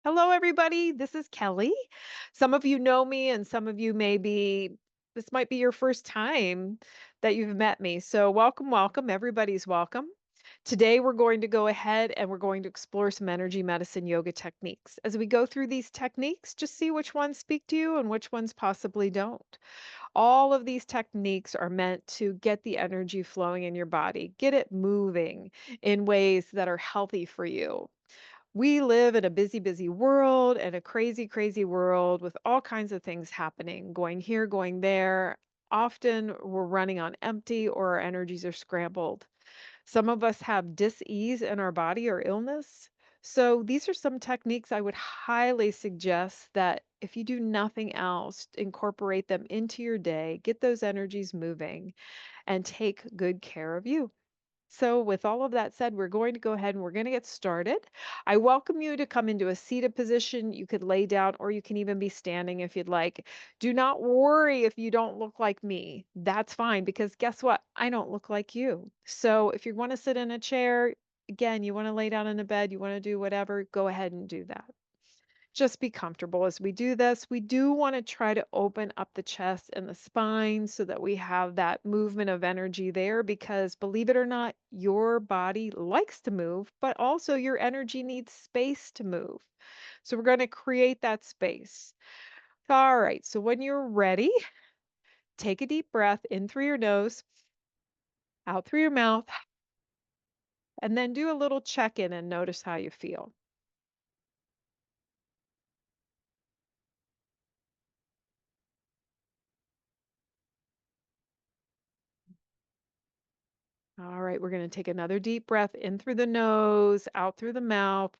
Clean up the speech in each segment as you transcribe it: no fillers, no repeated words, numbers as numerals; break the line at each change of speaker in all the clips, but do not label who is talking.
Hello, everybody. This is Kelly. Some of you know me, and some of you this might be your first time that you've met me. So, welcome, welcome. Everybody's welcome. Today, we're going to go ahead and we're going to explore some energy medicine yoga techniques. As we go through these techniques, just see which ones speak to you and which ones possibly don't. All of these techniques are meant to get the energy flowing in your body, get it moving in ways that are healthy for you. We live in a busy, busy world and a crazy, crazy world with all kinds of things happening, going here, going there. Often we're running on empty or our energies are scrambled. Some of us have dis-ease in our body or illness. So these are some techniques I would highly suggest that if you do nothing else, incorporate them into your day, get those energies moving, and take good care of you. So, with all of that said, we're going to go ahead and we're going to get started. I welcome you to come into a seated position. You could lay down or you can even be standing if you'd like. Do not worry if you don't look like me. That's fine because guess what? I don't look like you. So, if you want to sit in a chair, again, you want to lay down in a bed, you want to do whatever, go ahead and do that. Just be comfortable as we do this. We do want to try to open up the chest and the spine so that we have that movement of energy there because believe it or not, your body likes to move, but also your energy needs space to move. So we're going to create that space. All right. So when you're ready, take a deep breath in through your nose, out through your mouth, and then do a little check in and notice how you feel. All right. We're going to take another deep breath in through the nose, out through the mouth.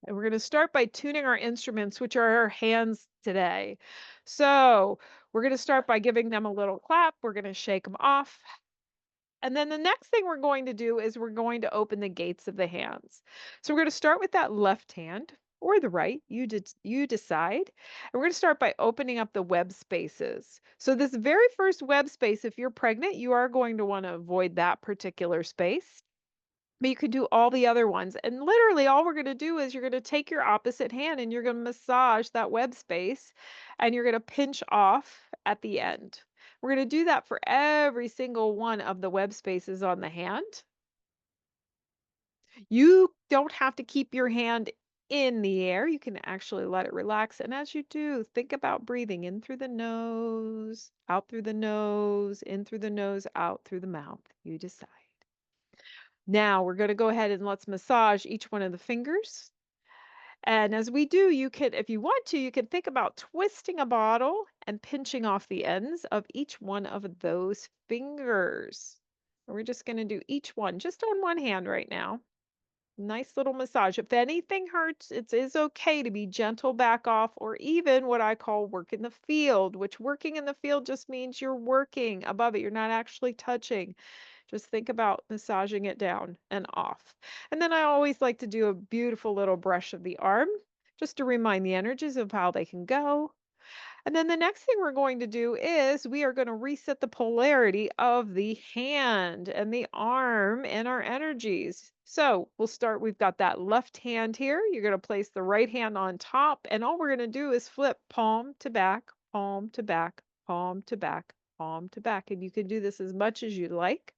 And we're going to start by tuning our instruments, which are our hands today. So we're going to start by giving them a little clap. We're going to shake them off. And then the next thing we're going to do is we're going to open the gates of the hands. So we're going to start with that left hand or the right, you decide. And we're going to start by opening up the web spaces. So this very first web space, if you're pregnant, you are going to want to avoid that particular space. But you could do all the other ones. And literally, all we're going to do is you're going to take your opposite hand and you're going to massage that web space and you're going to pinch off at the end. We're going to do that for every single one of the web spaces on the hand. You don't have to keep your hand in the air. You can actually let it relax. And as you do, think about breathing in through the nose, out through the nose, in through the nose, out through the mouth. You decide. Now we're going to go ahead and let's massage each one of the fingers. And as we do, you can, if you want to, you can think about twisting a bottle and pinching off the ends of each one of those fingers. And we're just going to do each one just on one hand right now. Nice little massage. If anything hurts, it is okay to be gentle back off, or even what I call work in the field, which working in the field just means you're working above it. You're not actually touching. Just think about massaging it down and off. And then I always like to do a beautiful little brush of the arm just to remind the energies of how they can go. And then the next thing we're going to do is we are going to reset the polarity of the hand and the arm and our energies. So we'll start, we've got that left hand here. You're going to place the right hand on top, and all we're going to do is flip palm to back, palm to back, palm to back, palm to back. And you can do this as much as you like.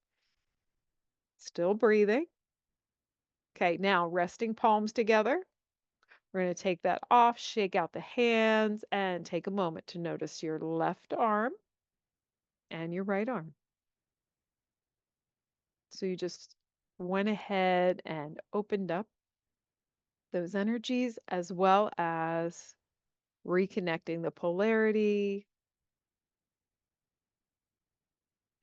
Still breathing. Okay, now resting palms together. We're going to take that off, shake out the hands, and take a moment to notice your left arm and your right arm. So you just went ahead and opened up those energies as well as reconnecting the polarity.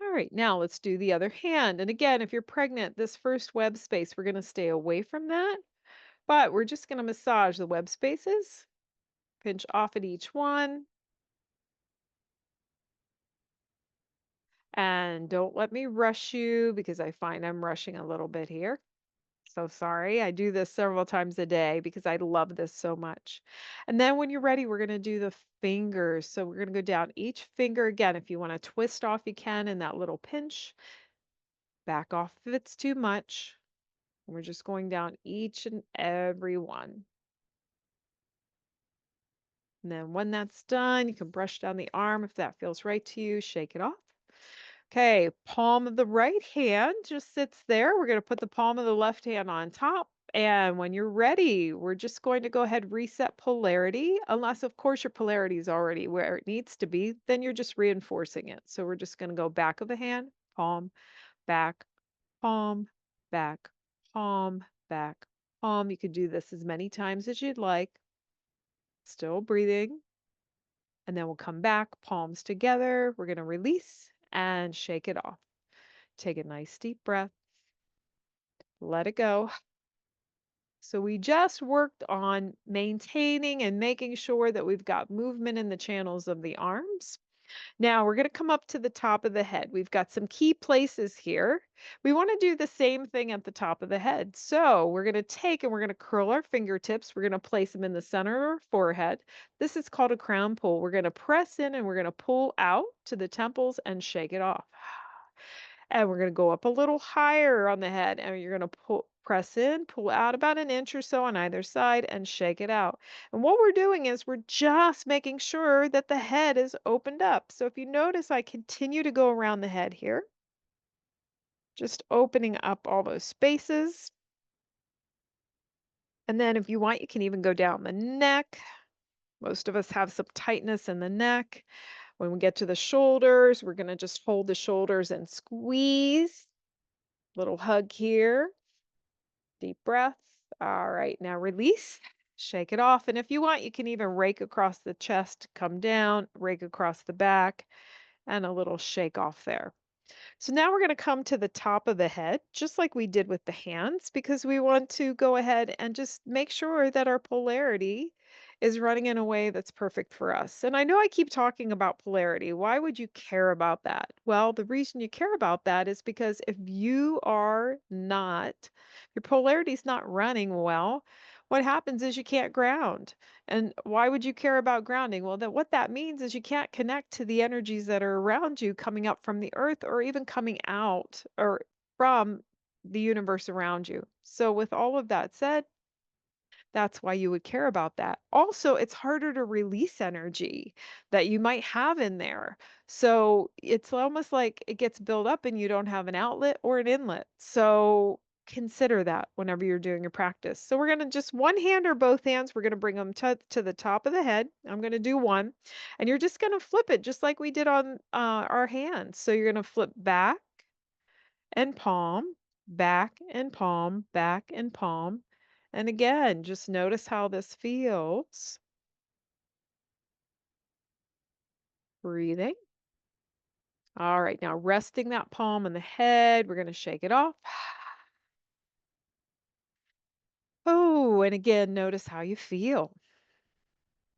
All right, now let's do the other hand. And again, if you're pregnant, this first web space, we're going to stay away from that, but we're just going to massage the web spaces, pinch off at each one. And don't let me rush you because I find I'm rushing a little bit here. So sorry. I do this several times a day because I love this so much. And then when you're ready, we're going to do the fingers. So we're going to go down each finger again. If you want to twist off, you can in that little pinch. Back off if it's too much. And we're just going down each and every one. And then when that's done, you can brush down the arm if that feels right to you. Shake it off. Okay, palm of the right hand just sits there. We're going to put the palm of the left hand on top. And when you're ready, we're just going to go ahead and reset polarity. Unless, of course, your polarity is already where it needs to be, then you're just reinforcing it. So we're just going to go back of the hand, palm, back, palm, back, palm, back, palm. You could do this as many times as you'd like. Still breathing. And then we'll come back, palms together. We're going to release and shake it off. Take a nice deep breath. Let it go. So we just worked on maintaining and making sure that we've got movement in the channels of the arms. Now we're going to come up to the top of the head. We've got some key places here. We want to do the same thing at the top of the head. So we're going to take and we're going to curl our fingertips. We're going to place them in the center of our forehead. This is called a crown pull. We're going to press in and we're going to pull out to the temples and shake it off. And we're going to go up a little higher on the head and you're going to press in, pull out about an inch or so on either side and shake it out. And what we're doing is we're just making sure that the head is opened up. So if you notice, I continue to go around the head here, just opening up all those spaces. And then if you want, you can even go down the neck. Most of us have some tightness in the neck. When we get to the shoulders, we're going to just hold the shoulders and squeeze. Little hug here. Deep breath. All right, now release. Shake it off. And if you want, you can even rake across the chest, come down, rake across the back, and a little shake off there. So now we're going to come to the top of the head, just like we did with the hands, because we want to go ahead and just make sure that our polarity is running in a way that's perfect for us. And I know I keep talking about polarity. Why would you care about that? Well, the reason you care about that is because if you are not, your polarity is not running well, what happens is you can't ground. And why would you care about grounding? Well, that what that means is you can't connect to the energies that are around you coming up from the earth or even coming out or from the universe around you. So with all of that said, that's why you would care about that. Also, it's harder to release energy that you might have in there. So it's almost like it gets built up and you don't have an outlet or an inlet. So consider that whenever you're doing your practice. So we're going to just one hand or both hands, we're going to bring them to the top of the head. I'm going to do one. And you're just going to flip it just like we did on our hands. So you're going to flip back and palm, back and palm, back and palm. And again, just notice how this feels. Breathing. All right, now resting that palm on the head, we're going to shake it off. Oh, and again, notice how you feel.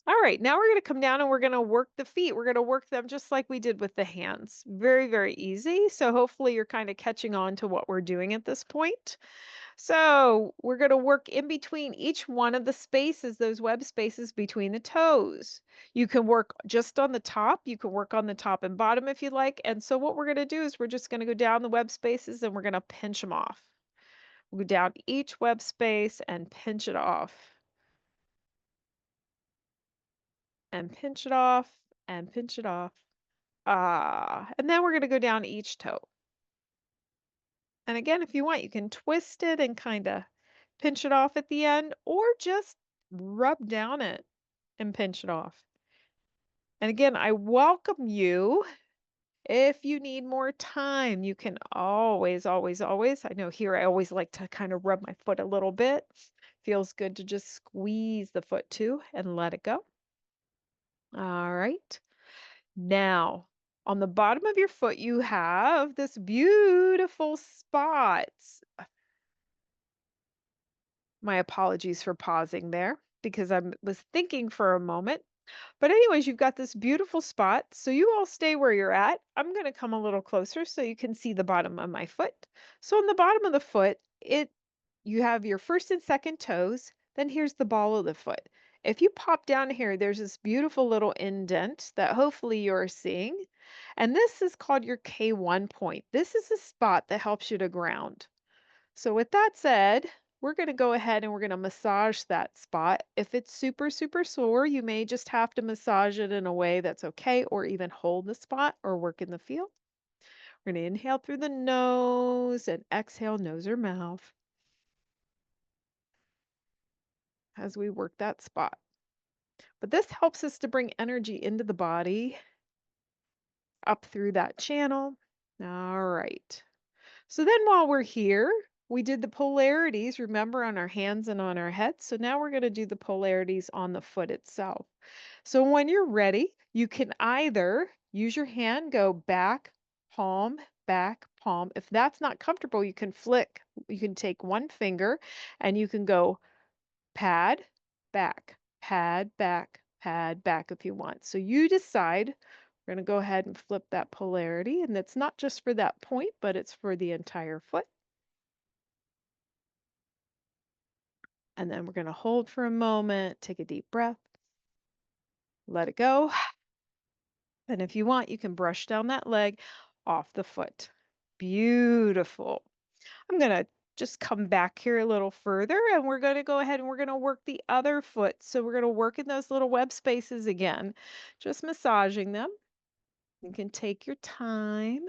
All right, now we're going to come down and we're going to work the feet. We're going to work them just like we did with the hands. Very, very easy. So hopefully you're kind of catching on to what we're doing at this point. So we're going to work in between each one of the spaces, those web spaces between the toes. You can work just on the top. You can work on the top and bottom if you like. And so what we're going to do is we're just going to go down the web spaces and we're going to pinch them off. We'll go down each web space and pinch it off. And pinch it off and pinch it off. And then we're going to go down each toe. And again, if you want, you can twist it and kind of pinch it off at the end or just rub down it and pinch it off. And again, I welcome you. If you need more time, you can always, always, always. I know here I always like to kind of rub my foot a little bit. Feels good to just squeeze the foot too and let it go. All right. Now, on the bottom of your foot, you have this beautiful spot. My apologies for pausing there because I was thinking for a moment. But anyways, you've got this beautiful spot. So you all stay where you're at. I'm going to come a little closer so you can see the bottom of my foot. So on the bottom of the foot, You have your first and second toes, then here's the ball of the foot. If you pop down here, there's this beautiful little indent that hopefully you're seeing. And this is called your K1 point. This is a spot that helps you to ground. So with that said, we're going to go ahead and we're going to massage that spot. If it's super, super sore, you may just have to massage it in a way that's okay, or even hold the spot or work in the field. We're going to inhale through the nose and exhale nose or mouth as we work that spot. But this helps us to bring energy into the body up through that channel. All right. So then while we're here, we did the polarities, remember, on our hands and on our head. So now we're going to do the polarities on the foot itself. So when you're ready, you can either use your hand, go back, palm, back, palm. If that's not comfortable, you can flick. You can take one finger and you can go pad, pad, back if you want. So you decide. We're going to go ahead and flip that polarity, and it's not just for that point, but it's for the entire foot. And then we're going to hold for a moment, take a deep breath, let it go. And if you want, you can brush down that leg off the foot. Beautiful. I'm going to just come back here a little further, and we're going to go ahead and we're going to work the other foot. So we're going to work in those little web spaces again, just massaging them. You can take your time.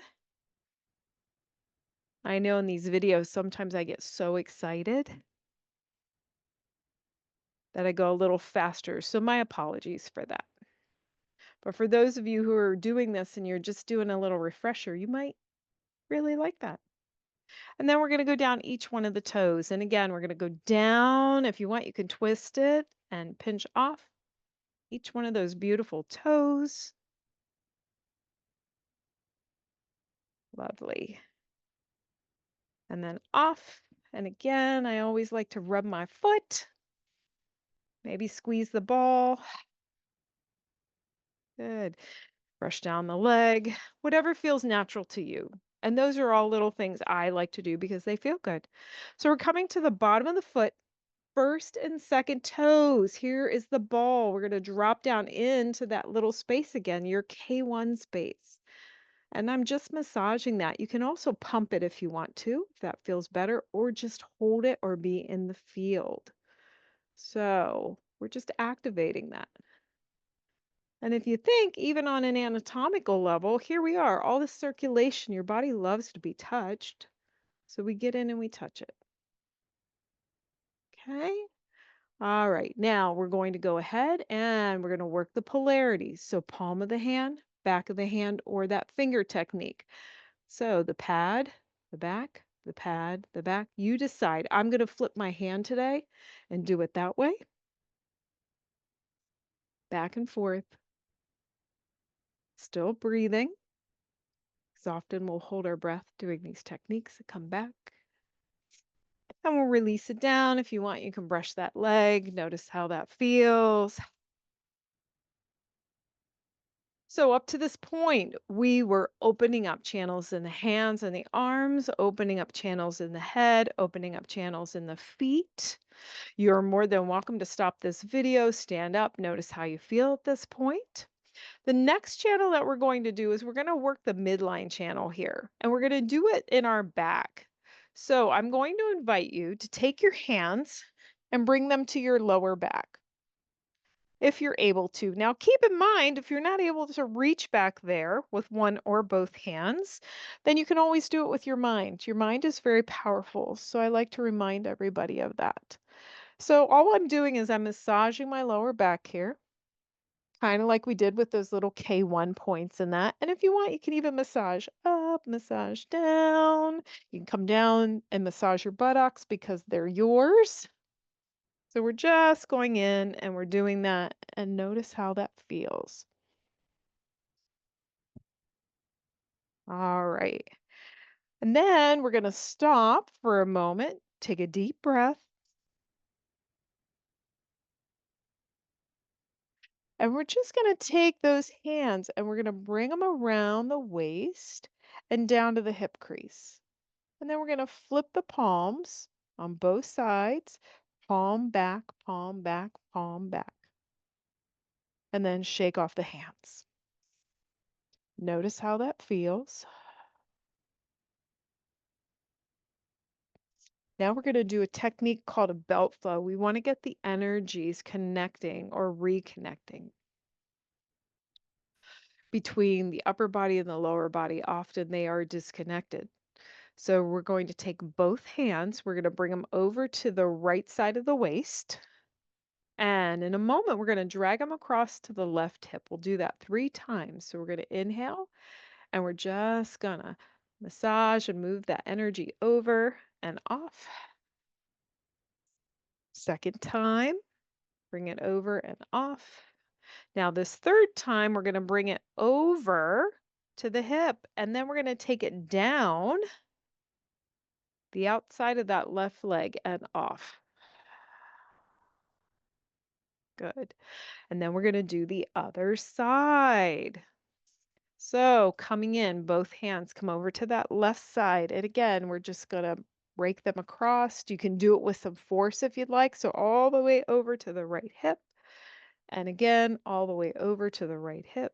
I know in these videos, sometimes I get so excited that I go a little faster. So my apologies for that. But for those of you who are doing this and you're just doing a little refresher, you might really like that. And then we're going to go down each one of the toes. And again, we're going to go down. If you want, you can twist it and pinch off each one of those beautiful toes. Lovely. And then off. And again, I always like to rub my foot. Maybe squeeze the ball. Good. Brush down the leg, whatever feels natural to you. And those are all little things I like to do because they feel good. So we're coming to the bottom of the foot, first and second toes. Here is the ball. We're going to drop down into that little space again, your K1 space. And I'm just massaging that. You can also pump it if you want to, if that feels better, or just hold it or be in the field. So we're just activating that. And if you think, even on an anatomical level, here we are, all the circulation, your body loves to be touched. So we get in and we touch it. Okay. All right. Now we're going to go ahead and we're going to work the polarities. So palm of the hand, back of the hand, or that finger technique. So the pad, the back, the pad, the back. You decide. I'm going to flip my hand today and do it that way. Back and forth. Still breathing. Because often we'll hold our breath doing these techniques and come back. And we'll release it down. If you want, you can brush that leg. Notice how that feels. So up to this point, we were opening up channels in the hands and the arms, opening up channels in the head, opening up channels in the feet. You're more than welcome to stop this video, stand up, notice how you feel at this point. The next channel that we're going to do is we're going to work the midline channel here, and we're going to do it in our back. So I'm going to invite you to take your hands and bring them to your lower back if you're able to. Now, keep in mind, if you're not able to reach back there with one or both hands, then you can always do it with your mind. Your mind is very powerful, so I like to remind everybody of that. So all I'm doing is I'm massaging my lower back here, kind of like we did with those little K1 points in that. And if you want, you can even massage up, massage down. You can come down and massage your buttocks because they're yours. So we're just going in and we're doing that, and notice how that feels. All right. And then we're going to stop for a moment, take a deep breath, and we're just going to take those hands and we're going to bring them around the waist and down to the hip crease. And then we're going to flip the palms on both sides, palm back, palm back, palm back, and then shake off the hands. Notice how that feels. Now we're going to do a technique called a belt flow. We want to get the energies connecting or reconnecting between the upper body and the lower body. Often they are disconnected. So we're going to take both hands, we're going to bring them over to the right side of the waist. And in a moment, we're going to drag them across to the left hip. We'll do that 3 times. So we're going to inhale and we're just going to massage and move that energy over and off. Second time, bring it over and off. Now, this third time, we're going to bring it over to the hip and then we're going to take it down the outside of that left leg and off. Good. And then we're going to do the other side. So coming in, both hands come over to that left side. And again, we're just going to break them across. You can do it with some force if you'd like. So all the way over to the right hip. And again, all the way over to the right hip.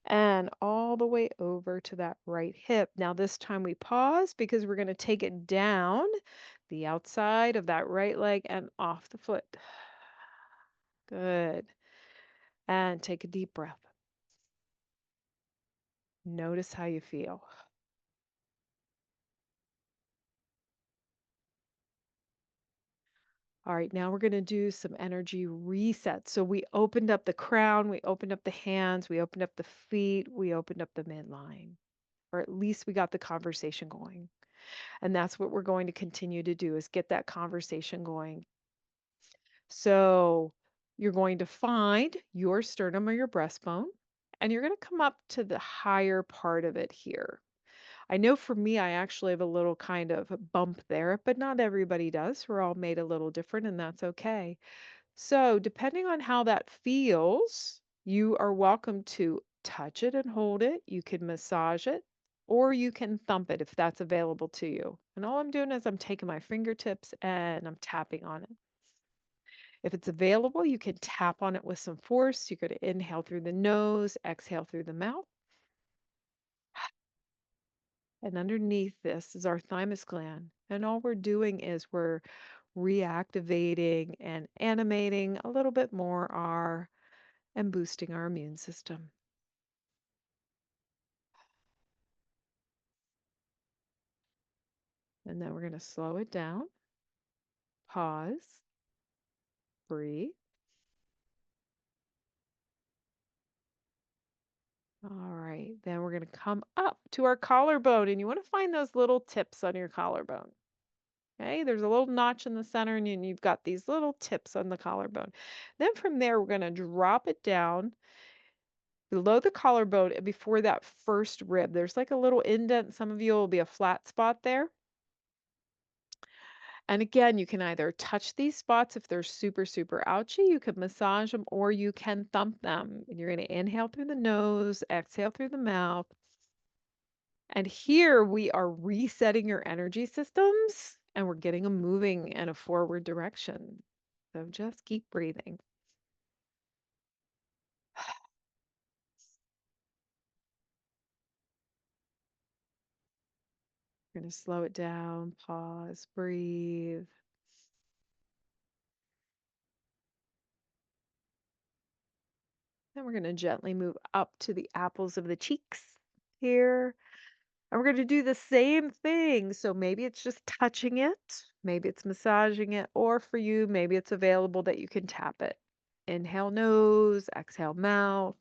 And all the way over to that right hip. Now this time we pause because we're going to take it down the outside of that right leg and off the foot. Good. And take a deep breath. Notice how you feel. All right, now we're going to do some energy resets. So we opened up the crown, we opened up the hands, we opened up the feet, we opened up the midline, or at least we got the conversation going. And that's what we're going to continue to do is get that conversation going. So you're going to find your sternum or your breastbone, and you're going to come up to the higher part of it here. I know for me, I actually have a little kind of a bump there, but not everybody does. We're all made a little different, and that's okay. So, depending on how that feels, you are welcome to touch it and hold it. You can massage it, or you can thump it if that's available to you. And all I'm doing is I'm taking my fingertips and I'm tapping on it. If it's available, you can tap on it with some force. You're going to inhale through the nose, exhale through the mouth. And underneath this is our thymus gland. And all we're doing is we're reactivating and animating a little bit more and boosting our immune system. And then we're going to slow it down, pause, breathe. All right, then we're going to come up to our collarbone, and you want to find those little tips on your collarbone. Okay, there's a little notch in the center, and you've got these little tips on the collarbone. Then from there, we're going to drop it down below the collarbone and before that first rib. There's like a little indent. Some of you will be a flat spot there. And again, you can either touch these spots if they're super, super ouchy, you can massage them, or you can thump them. And you're going to inhale through the nose, exhale through the mouth. And here we are resetting your energy systems and we're getting them moving in a forward direction. So just keep breathing. We're going to slow it down, pause, breathe. Then we're going to gently move up to the apples of the cheeks here. And we're going to do the same thing. So maybe it's just touching it, maybe it's massaging it, or for you, maybe it's available that you can tap it. Inhale nose, exhale mouth.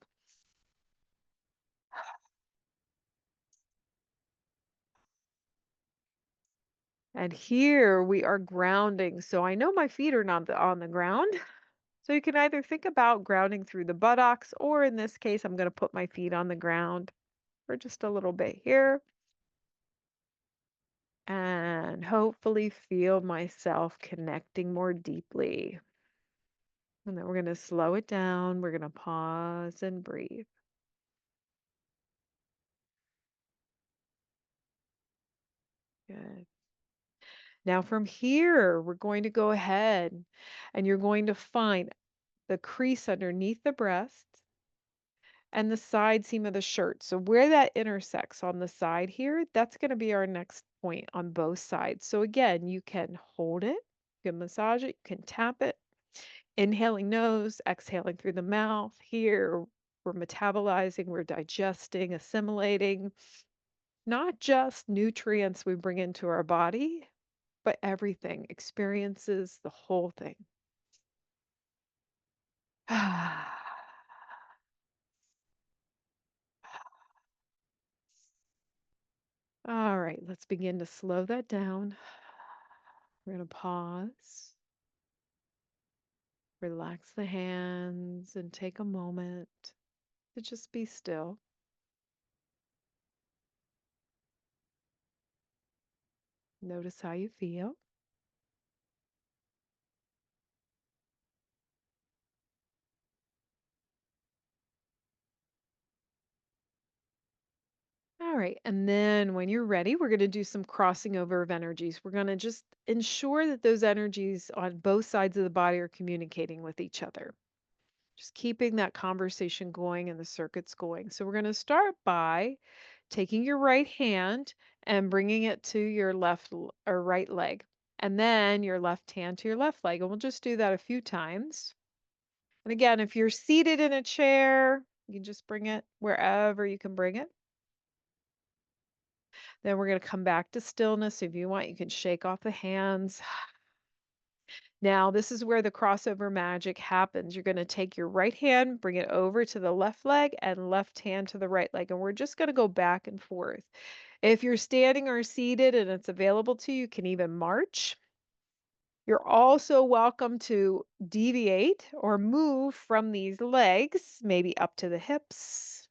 And here we are grounding. So I know my feet are not on the ground. So you can either think about grounding through the buttocks, or in this case, I'm going to put my feet on the ground for just a little bit here. And hopefully feel myself connecting more deeply. And then we're going to slow it down. We're going to pause and breathe. Good. Now, from here, we're going to go ahead and you're going to find the crease underneath the breast and the side seam of the shirt. So, where that intersects on the side here, that's going to be our next point on both sides. So, again, you can hold it, you can massage it, you can tap it, inhaling nose, exhaling through the mouth. Here, we're metabolizing, we're digesting, assimilating not just nutrients we bring into our body, but everything, experiences, the whole thing. All right, let's begin to slow that down. We're going to pause, relax the hands, and take a moment to just be still. Notice how you feel. All right, and then when you're ready, we're going to do some crossing over of energies. We're going to just ensure that those energies on both sides of the body are communicating with each other. Just keeping that conversation going and the circuits going. So we're going to start by taking your right hand and bringing it to your or right leg, and then your left hand to your left leg. And we'll just do that a few times. And again, if you're seated in a chair, you can just bring it wherever you can bring it. Then we're going to come back to stillness. If you want, you can shake off the hands. Now, this is where the crossover magic happens. You're going to take your right hand, bring it over to the left leg, and left hand to the right leg. And we're just going to go back and forth. If you're standing or seated and it's available to you, you can even march. You're also welcome to deviate or move from these legs, maybe up to the hips,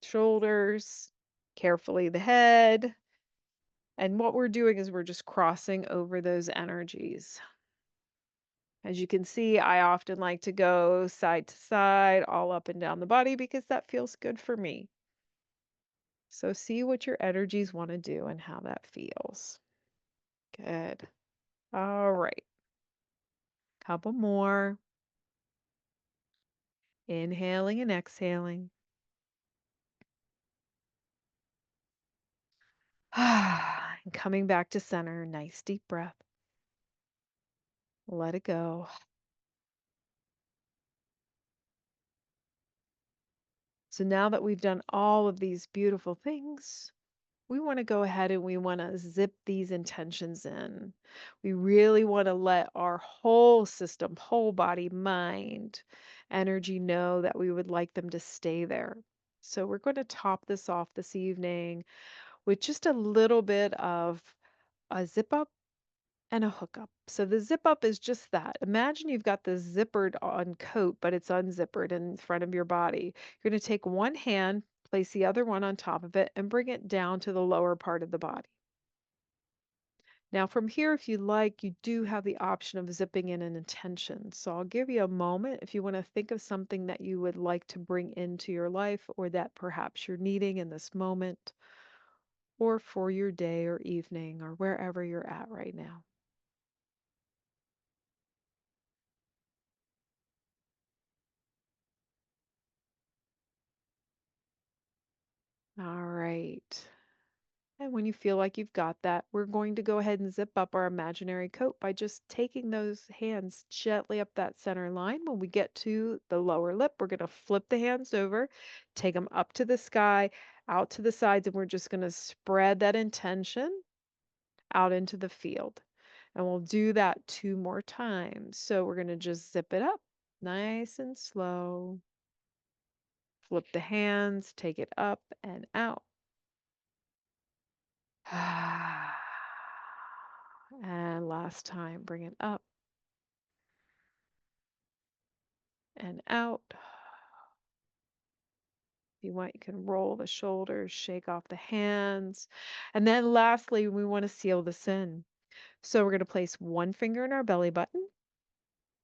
shoulders, carefully the head. And what we're doing is we're just crossing over those energies. As you can see, I often like to go side to side, all up and down the body because that feels good for me. So see what your energies want to do and how that feels. Good. All right. Couple more. Inhaling and exhaling. And coming back to center. Nice deep breath. Let it go. So now that we've done all of these beautiful things, we want to go ahead and we want to zip these intentions in. We really want to let our whole system, whole body, mind, energy know that we would like them to stay there. So we're going to top this off this evening with just a little bit of a zip up and a hookup. So the zip up is just that. Imagine you've got the zippered on coat, but it's unzippered in front of your body. You're going to take one hand, place the other one on top of it, and bring it down to the lower part of the body. Now, from here, if you like, you do have the option of zipping in an intention. So I'll give you a moment if you want to think of something that you would like to bring into your life or that perhaps you're needing in this moment or for your day or evening or wherever you're at right now. All right. And when you feel like you've got that, we're going to go ahead and zip up our imaginary coat by just taking those hands gently up that center line. When we get to the lower lip, we're going to flip the hands over, take them up to the sky, out to the sides, and we're just going to spread that intention out into the field. And we'll do that 2 more times. So we're going to just zip it up nice and slow. Flip the hands, take it up and out. And last time, bring it up and out. If you want, you can roll the shoulders, shake off the hands. And then lastly, we want to seal this in. So we're going to place one finger in our belly button,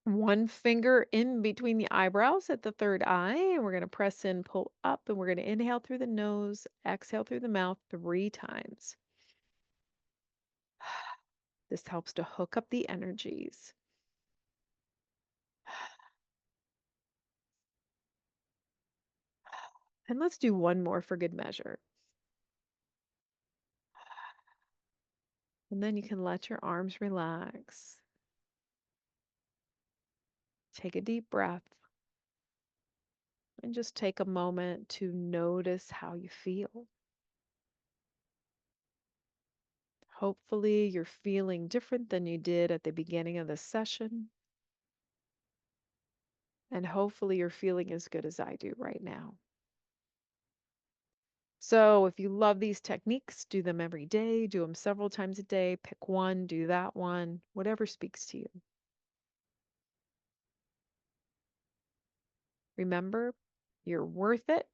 one finger in between the eyebrows at the third eye, and we're going to press in, pull up, and we're going to inhale through the nose, exhale through the mouth 3 times. This helps to hook up the energies. And let's do one more for good measure. And then you can let your arms relax. Take a deep breath and just take a moment to notice how you feel. Hopefully, you're feeling different than you did at the beginning of the session. And hopefully, you're feeling as good as I do right now. So, if you love these techniques, do them every day, do them several times a day, pick one, do that one, whatever speaks to you. Remember, you're worth it,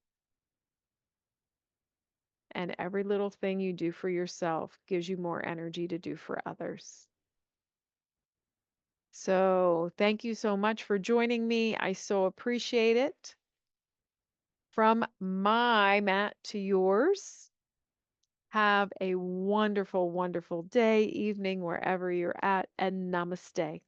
and every little thing you do for yourself gives you more energy to do for others. So, thank you so much for joining me. I so appreciate it. From my mat to yours, have a wonderful, wonderful day, evening, wherever you're at, and namaste.